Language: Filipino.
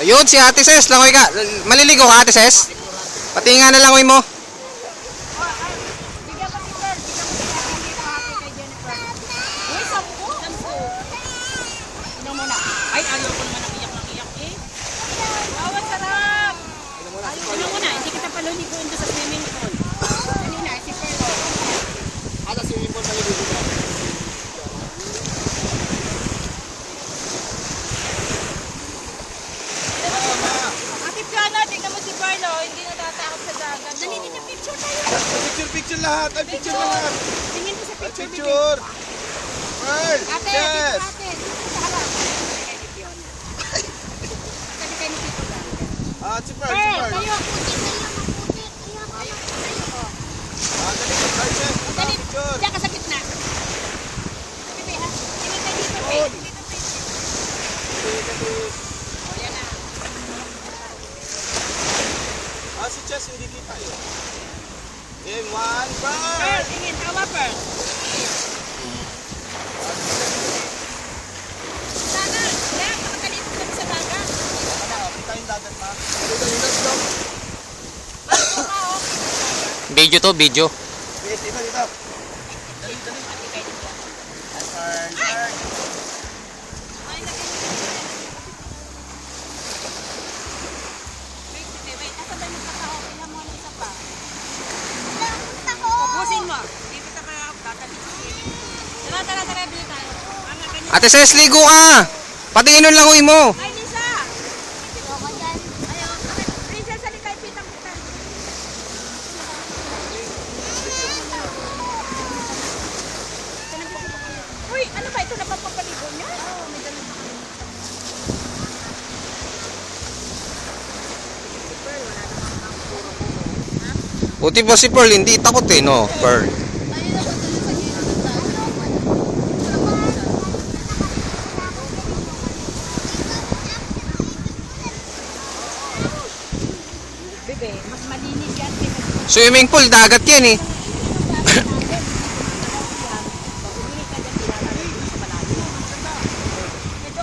Yun, si Ate Ses. Langoy ka. Maliligo ka, Ate Ses? Pati nga na langoy mo. Bigyan ko si Pearl. Bigyan ko si Ate kay Jennifer. Uy, 10. Ino muna. Ay, ayaw ko naman ang iyak eh. Wow, ang sarap. Ino muna. Hindi kita paluliguin doon sa swimming pool. Kanina, si Pearl. Sa swimming pool maliligo ka. Ate Piana, tingnan mo si Pearl. Hindi natatakot sa dagat. Dali din picture tayo. Picture lahat. Ay, picture lahat. Tingin mo sa picture. Picture. Pearl. Ate, Yes. ate. Sa harap. Kay ni Fiona. Sabi kay ni Tito Dan. Si Pearl. Pearl, Si Pearl. tayo. Dali. Dali, Picture. diyan ka sa gitna. Bebe, ha? Tingin ka dito, Pe. Dito, Pe. O, yan na. Si Chess hindi kita yun. Game 1, Pearl, Pearl. tingin. Tawa, Pearl. Sana, wala. Makakalito kami sa dagat. Kita yung dagat ma. Bago ka, oh. Video to, video. Dito. Dali. Ate kay ni Fiona. Pearl. Pearl. Ay, wait. Asa ba yung kakao? Ilan mo ang isa pa? Ubusin mo. Hindi kita pa kakalitin. Tara, bili tayo. Ang ganyan. Ate Ses, ligo ka. Pati inon langoy mo. Ay, Lisa! Ayaw. Princess, halika, ipitang kita. Uy, ano ba ito? Napapapaligo niya? Oo, may ganun. Buti pa si Pearl, hindi takot eh, no? Pearl. Bebe, mas malinis yan. Swimming pool, dagat yan eh.